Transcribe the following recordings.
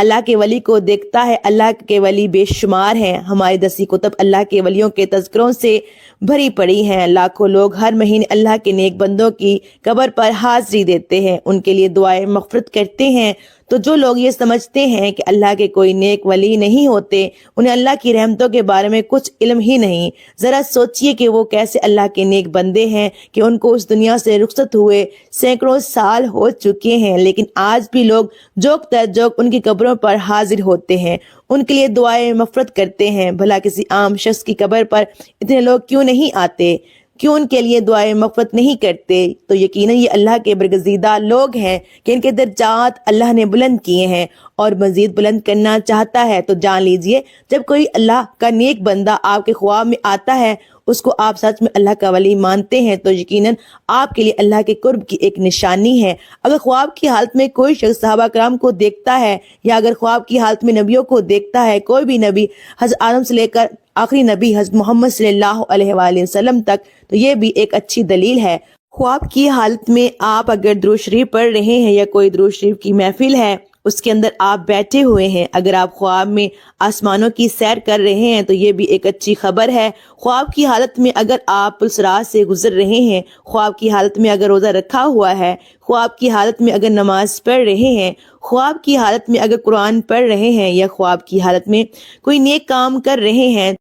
اللہ کے ولی کو دیکھتا ہے۔ اللہ کے ولی بے شمار ہیں۔ ہماری 10 کتب اللہ کے ولیوں کے تذکروں سے بھری پڑی ہیں۔ لاکھوں لوگ ہر مہینے اللہ کے نیک بندوں کی قبر پر حاضری دیتے ہیں، ان کے لیے دعائیں مغفرت کرتے ہیں۔ تو جو لوگ یہ سمجھتے ہیں کہ اللہ کے کوئی نیک ولی نہیں ہوتے، انہیں اللہ کی رحمتوں کے بارے میں کچھ علم ہی نہیں، ذرا سوچئے کہ وہ کیسے اللہ کے نیک بندے ہیں کہ ان کو اس دنیا سے رخصت ہوئے سینکڑوں سال ہو چکے ہیں، لیکن آج بھی لوگ جوک در جوک ان کی قبروں پر حاضر ہوتے ہیں، ان کے لیے دعائیں مغفرت کرتے ہیں۔ بھلا کسی عام شخص کی قبر پر اتنے لوگ کیوں نہیں آتے؟ کیوں ان کے لیے دعائیں مغفرت نہیں کرتے؟ تو یقیناً یہ اللہ کے برگزیدہ لوگ ہیں کہ ان کے درجات اللہ نے بلند کیے ہیں اور مزید بلند کرنا چاہتا ہے۔ تو جان لیجئے، جب کوئی اللہ کا نیک بندہ آپ کے خواب میں آتا ہے، اس کو آپ سچ میں اللہ کا ولی مانتے ہیں، تو یقیناً آپ کے لیے اللہ کے قرب کی ایک نشانی ہے۔ اگر خواب کی حالت میں کوئی شخص صحابہ کرام کو دیکھتا ہے، یا اگر خواب کی حالت میں نبیوں کو دیکھتا ہے، کوئی بھی نبی حضرت آدم سے لے کر آخری نبی حضرت محمد صلی اللہ علیہ وآلہ وسلم تک، تو یہ بھی ایک اچھی دلیل ہے۔ خواب کی حالت میں آپ اگر درود شریف پڑھ رہے ہیں، یا کوئی درود شریف کی محفل ہے اس کے اندر آپ بیٹھے ہوئے ہیں، اگر آپ خواب میں آسمانوں کی سیر کر رہے ہیں، تو یہ بھی ایک اچھی خبر ہے۔ خواب کی حالت میں اگر آپ پلسرات سے گزر رہے ہیں، خواب کی حالت میں اگر روزہ رکھا ہوا ہے، خواب کی حالت میں اگر نماز پڑھ رہے ہیں، خواب کی حالت میں اگر قرآن پڑھ رہے ہیں، یا خواب کی حالت میں کوئی نیک کام کر رہے ہیں،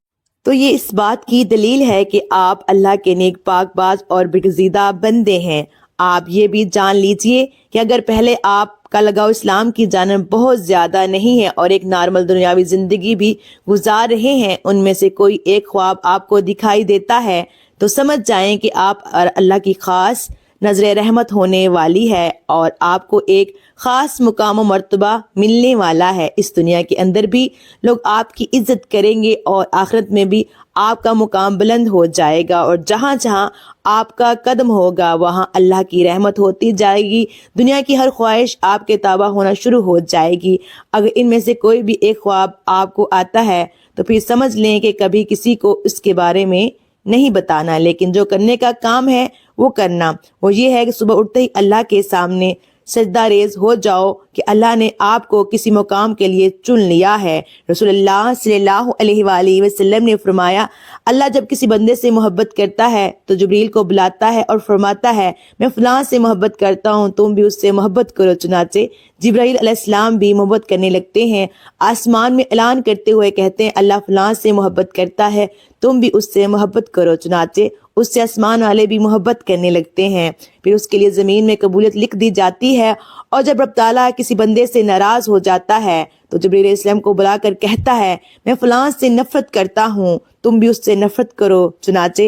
تو یہ اس بات کی دلیل ہے کہ آپ اللہ کے نیک پاک باز اور برگزیدہ بندے ہیں۔ آپ یہ بھی جان لیجئے کہ اگر پہلے آپ کا لگاؤ اسلام کی جانب بہت زیادہ نہیں ہے اور ایک نارمل دنیاوی زندگی بھی گزار رہے ہیں، ان میں سے کوئی ایک خواب آپ کو دکھائی دیتا ہے، تو سمجھ جائیں کہ آپ اللہ کی خاص نظر رحمت ہونے والی ہے اور آپ کو ایک خاص مقام و مرتبہ ملنے والا ہے۔ اس دنیا کے اندر بھی لوگ آپ کی عزت کریں گے اور آخرت میں بھی آپ کا مقام بلند ہو جائے گا، اور جہاں جہاں آپ کا قدم ہوگا وہاں اللہ کی رحمت ہوتی جائے گی، دنیا کی ہر خواہش آپ کے تابع ہونا شروع ہو جائے گی۔ اگر ان میں سے کوئی بھی ایک خواب آپ کو آتا ہے تو پھر سمجھ لیں کہ کبھی کسی کو اس کے بارے میں نہیں بتانا، لیکن جو کرنے کا کام ہے وہ کرنا۔ وہ یہ ہے کہ صبح اٹھتے ہی اللہ کے سامنے سجدہ ریز ہو جاؤ کہ اللہ نے آپ کو کسی مقام کے لیے چن لیا ہے۔ رسول اللہ صلی اللہ علیہ وآلہ وسلم نے فرمایا، اللہ جب کسی بندے سے محبت کرتا ہے تو جبریل کو بلاتا ہے اور فرماتا ہے، میں فلاں سے محبت کرتا ہوں، تم بھی اس سے محبت کرو۔ چنانچہ جبرائیل علیہ السلام بھی محبت کرنے لگتے ہیں، آسمان میں اعلان کرتے ہوئے کہتے ہیں، اللہ فلاں سے محبت کرتا ہے، تم بھی اس سے محبت کرو۔ چنانچہ اس سے آسمان والے بھی محبت کرنے لگتے ہیں، پھر اس کے لیے زمین میں قبولیت لکھ دی جاتی ہے، اور جب رب تعالیٰ کسی بندے سے ناراض ہو جاتا ہے تو جبریل علیہ السلام کو بلا کر کہتا ہے، میں فلاں سے نفرت کرتا ہوں، تم بھی اس سے نفرت کرو۔ چنانچہ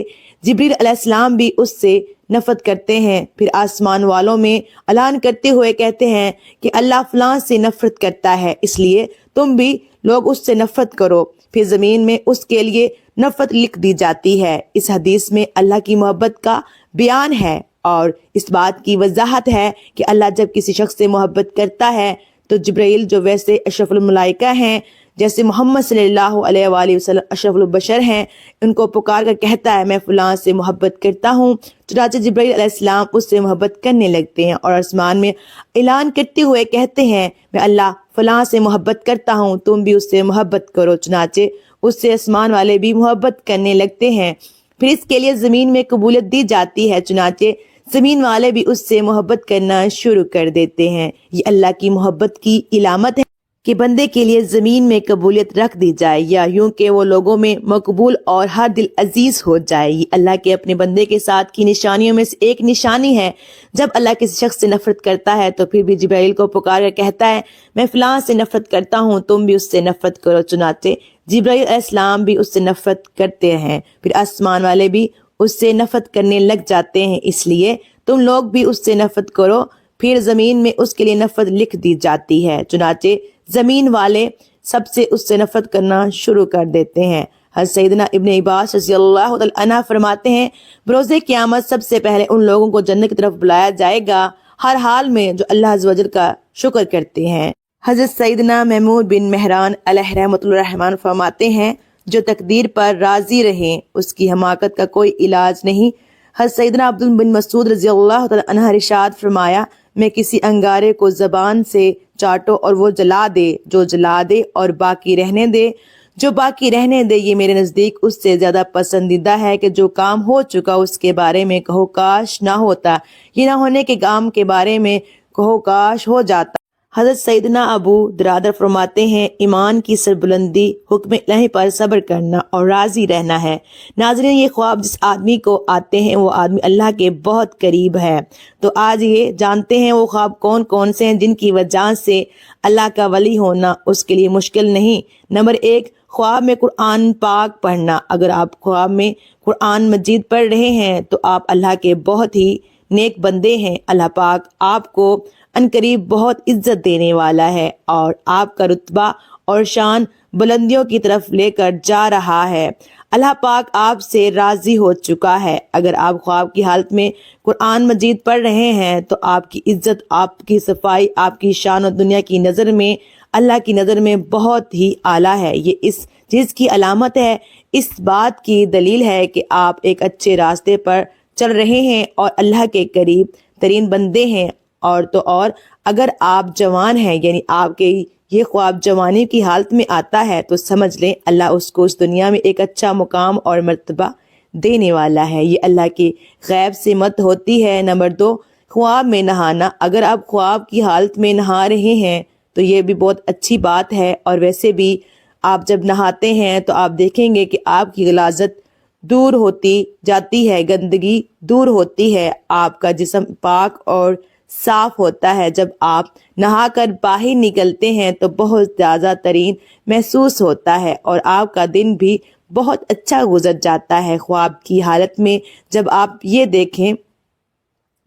جبریل علیہ السلام بھی اس سے نفرت کرتے ہیں، پھر آسمان والوں میں اعلان کرتے ہوئے کہتے ہیں کہ اللہ فلاں سے نفرت کرتا ہے، اس لیے تم بھی لوگ اس سے نفرت کرو، پھر زمین میں اس کے لیے نفرت لکھ دی جاتی ہے۔ اس حدیث میں اللہ کی محبت کا بیان ہے اور اس بات کی وضاحت ہے کہ اللہ جب کسی شخص سے محبت کرتا ہے تو جبرائیل جو ویسے اشرف الملائکہ ہیں، جیسے محمد صلی اللہ علیہ وآلہ وسلم اشرف البشر ہیں، ان کو پکار کر کہتا ہے، میں فلاں سے محبت کرتا ہوں۔ چنانچہ جبرائیل علیہ السلام اس سے محبت کرنے لگتے ہیں اور آسمان میں اعلان کرتے ہوئے کہتے ہیں، میں اللہ فلاں سے محبت کرتا ہوں، تم بھی اس سے محبت کرو۔ چنانچہ اس سے آسمان والے بھی محبت کرنے لگتے ہیں، پھر اس کے لیے زمین میں قبولیت دی جاتی ہے، چنانچہ زمین والے بھی اس سے محبت کرنا شروع کر دیتے ہیں۔ یہ اللہ کی محبت کی علامت ہے کہ بندے کے لیے زمین میں قبولیت رکھ دی جائے، یا یوں کہ وہ لوگوں میں مقبول اور ہر دل عزیز ہو جائے۔ یہ اللہ کے اپنے بندے کے ساتھ کی نشانیوں میں سے ایک نشانی ہے۔ جب اللہ کسی شخص سے نفرت کرتا ہے تو پھر بھی جبرائیل کو پکار کر کہتا ہے، میں فلاں سے نفرت کرتا ہوں، تم بھی اس سے نفرت کرو۔ چنانچہ جبرائیل علیہ السلام بھی اس سے نفرت کرتے ہیں، پھر آسمان والے بھی اس سے نفرت کرنے لگ جاتے ہیں، اس لیے تم لوگ بھی اس سے نفرت کرو، پھر زمین میں اس کے لیے نفرت لکھ دی جاتی ہے۔ چنانچہ زمین والے سب سے اس سے نفرت کرنا شروع کر دیتے ہیں۔ حضرت سیدنا ابن عباس رضی اللہ تعالی عنہ فرماتے ہیں، بروز قیامت سب سے پہلے ان لوگوں کو جنت کی طرف بلایا جائے گا ہر حال میں جو اللہ عز و جل کا شکر کرتے ہیں۔ حضرت سیدنا محمود بن مہران علیہ رحمۃ الرحمن فرماتے ہیں، جو تقدیر پر راضی رہیں اس کی حماقت کا کوئی علاج نہیں۔ حضرت سیدنا عبداللہ بن مسعود رضی اللہ تعالی عنہ ارشاد فرمایا، میں کسی انگارے کو زبان سے چاٹو اور وہ جلا دے جو جلا دے اور باقی رہنے دے جو باقی رہنے دے، یہ میرے نزدیک اس سے زیادہ پسندیدہ ہے کہ جو کام ہو چکا اس کے بارے میں کہو کاش نہ ہوتا، یہ نہ ہونے کے کام کے بارے میں کہو کاش ہو جاتا۔ حضرت سیدنا ابو درادر فرماتے ہیں ایمان کی سربلندی حکم الہی پر صبر کرنا اور راضی رہنا ہے۔ ناظرین، یہ خواب جس آدمی کو آتے ہیں وہ آدمی اللہ کے بہت قریب ہے۔ تو آج یہ جانتے ہیں وہ خواب کون کون سے ہیں جن کی وجہ سے اللہ کا ولی ہونا اس کے لیے مشکل نہیں۔ نمبر 1، خواب میں قرآن پاک پڑھنا۔ اگر آپ خواب میں قرآن مجید پڑھ رہے ہیں تو آپ اللہ کے بہت ہی نیک بندے ہیں۔ اللہ پاک آپ کو عنقریب بہت عزت دینے والا ہے اور آپ کا رتبہ اور شان بلندیوں کی طرف لے کر جا رہا ہے۔ اللہ پاک آپ سے راضی ہو چکا ہے۔ اگر آپ خواب کی حالت میں قرآن مجید پڑھ رہے ہیں تو آپ کی عزت، آپ کی صفائی، آپ کی شان اور دنیا کی نظر میں، اللہ کی نظر میں بہت ہی اعلیٰ ہے۔ یہ اس چیز کی علامت ہے، اس بات کی دلیل ہے کہ آپ ایک اچھے راستے پر چل رہے ہیں اور اللہ کے قریب ترین بندے ہیں۔ اور تو اور اگر آپ جوان ہیں، یعنی آپ کے یہ خواب جوانی کی حالت میں آتا ہے تو سمجھ لیں اللہ اس کو اس دنیا میں ایک اچھا مقام اور مرتبہ دینے والا ہے۔ یہ اللہ کی غیب سے مت ہوتی ہے۔ نمبر 2، خواب میں نہانا۔ اگر آپ خواب کی حالت میں نہا رہے ہیں تو یہ بھی بہت اچھی بات ہے، اور ویسے بھی آپ جب نہاتے ہیں تو آپ دیکھیں گے کہ آپ کی غلاظت دور ہوتی جاتی ہے، گندگی دور ہوتی ہے، آپ کا جسم پاک اور صاف ہوتا ہے۔ جب آپ نہا کر باہر نکلتے ہیں تو بہت زیادہ ترین محسوس ہوتا ہے اور آپ کا دن بھی بہت اچھا گزر جاتا ہے۔ خواب کی حالت میں جب آپ یہ دیکھیں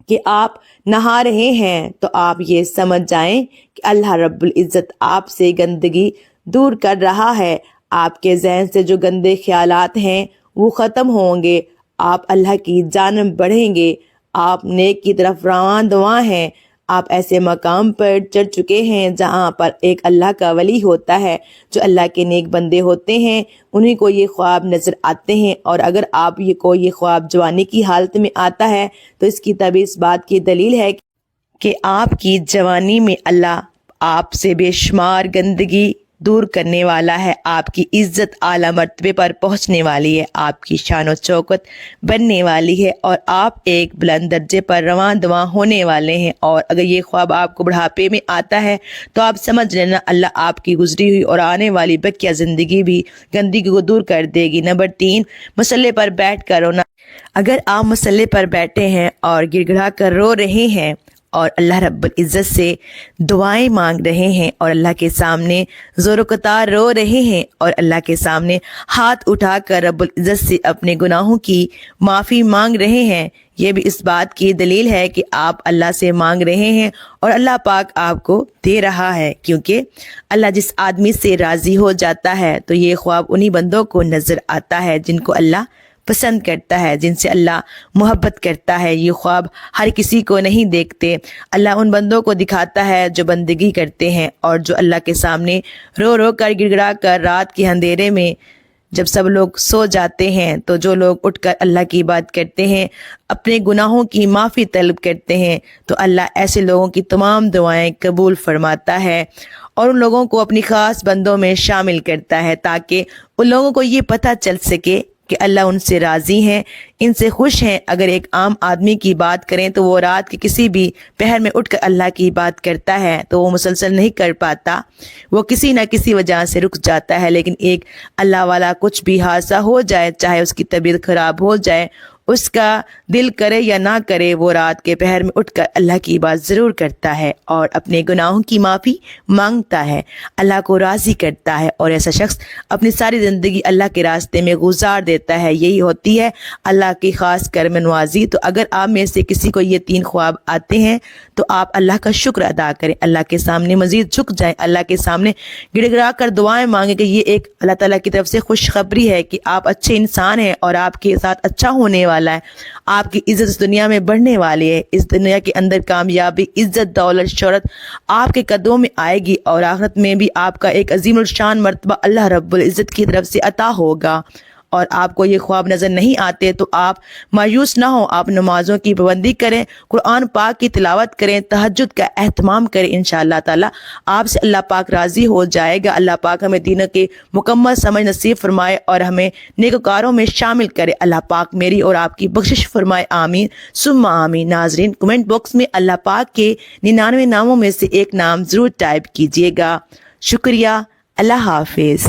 کہ آپ نہا رہے ہیں تو آپ یہ سمجھ جائیں کہ اللہ رب العزت آپ سے گندگی دور کر رہا ہے۔ آپ کے ذہن سے جو گندے خیالات ہیں وہ ختم ہوں گے، آپ اللہ کی جانب بڑھیں گے، آپ نیک کی طرف رواں دواں ہیں۔ آپ ایسے مقام پر چڑھ چکے ہیں جہاں پر ایک اللہ کا ولی ہوتا ہے، جو اللہ کے نیک بندے ہوتے ہیں انہیں کو یہ خواب نظر آتے ہیں۔ اور اگر آپ یہ خواب جوانی کی حالت میں آتا ہے تو اس کی تب اس بات کی دلیل ہے کہ آپ کی جوانی میں اللہ آپ سے بے شمار گندگی دور کرنے والا ہے، آپ کی عزت اعلیٰ مرتبے پر پہنچنے والی ہے، آپ کی شان و شوکت بننے والی ہے اور آپ ایک بلند درجے پر رواں دواں ہونے والے ہیں۔ اور اگر یہ خواب آپ کو بڑھاپے میں آتا ہے تو آپ سمجھ لینا اللہ آپ کی گزری ہوئی اور آنے والی بقیہ زندگی بھی گندگی کو دور کر دے گی۔ نمبر 3، مسلح پر بیٹھ کر رونا۔ اگر آپ مسلح پر بیٹھے ہیں اور گڑ گڑا کر رو رہے ہیں اور اللہ رب العزت سے دعائیں مانگ رہے ہیں اور اللہ کے سامنے زور و قطار رو رہے ہیں اور اللہ کے سامنے ہاتھ اٹھا کر رب العزت سے اپنے گناہوں کی معافی مانگ رہے ہیں، یہ بھی اس بات کی دلیل ہے کہ آپ اللہ سے مانگ رہے ہیں اور اللہ پاک آپ کو دے رہا ہے، کیونکہ اللہ جس آدمی سے راضی ہو جاتا ہے تو یہ خواب انہی بندوں کو نظر آتا ہے جن کو اللہ پسند کرتا ہے، جن سے اللہ محبت کرتا ہے۔ یہ خواب ہر کسی کو نہیں دیکھتے، اللہ ان بندوں کو دکھاتا ہے جو بندگی کرتے ہیں اور جو اللہ کے سامنے رو رو کر گڑ گڑا کر رات کے اندھیرے میں جب سب لوگ سو جاتے ہیں تو جو لوگ اٹھ کر اللہ کی بات کرتے ہیں، اپنے گناہوں کی معافی طلب کرتے ہیں تو اللہ ایسے لوگوں کی تمام دعائیں قبول فرماتا ہے اور ان لوگوں کو اپنی خاص بندوں میں شامل کرتا ہے تاکہ ان لوگوں کو یہ پتہ چل سکے کہ اللہ ان سے راضی ہیں، ان سے خوش ہیں۔ اگر ایک عام آدمی کی بات کریں تو وہ رات کے کسی بھی پہر میں اٹھ کر اللہ کی بات کرتا ہے تو وہ مسلسل نہیں کر پاتا، وہ کسی نہ کسی وجہ سے رک جاتا ہے، لیکن ایک اللہ والا کچھ بھی حادثہ ہو جائے، چاہے اس کی طبیعت خراب ہو جائے، اس کا دل کرے یا نہ کرے، وہ رات کے پہر میں اٹھ کر اللہ کی بات ضرور کرتا ہے اور اپنے گناہوں کی معافی مانگتا ہے، اللہ کو راضی کرتا ہے اور ایسا شخص اپنی ساری زندگی اللہ کے راستے میں گزار دیتا ہے۔ یہی ہوتی ہے اللہ کی خاص کرم نوازی۔ تو اگر آپ میں سے کسی کو یہ 3 خواب آتے ہیں تو آپ اللہ کا شکر ادا کریں، اللہ کے سامنے مزید جھک جائیں، اللہ کے سامنے گڑ گڑا کر دعائیں مانگیں کہ یہ ایک اللہ تعالیٰ کی طرف سے خوشخبری ہے کہ آپ اچھے انسان ہیں اور آپ کے ساتھ اچھا ہونے والا ہے، آپ کی عزت اس دنیا میں بڑھنے والی ہے، اس دنیا کے اندر کامیابی، عزت، دولت، شہرت آپ کے قدموں میں آئے گی اور آخرت میں بھی آپ کا ایک عظیم الشان مرتبہ اللہ رب العزت کی طرف سے عطا ہوگا اور آپ کو یہ خواب نظر نہیں آتے تو آپ مایوس نہ ہوں، آپ نمازوں کی پابندی کریں، قرآن پاک کی تلاوت کریں، تہجد کا اہتمام کریں، انشاءاللہ تعالی آپ سے اللہ پاک راضی ہو جائے گا۔ اللہ پاک ہمیں دینوں کی مکمل سمجھ نصیب فرمائے اور ہمیں نیکوکاروں میں شامل کرے۔ اللہ پاک میری اور آپ کی بخشش فرمائے، آمین ثم آمین۔ ناظرین کمنٹ باکس میں اللہ پاک کے 99 ناموں میں سے ایک نام ضرور ٹائپ کیجیے گا۔ شکریہ، اللہ حافظ۔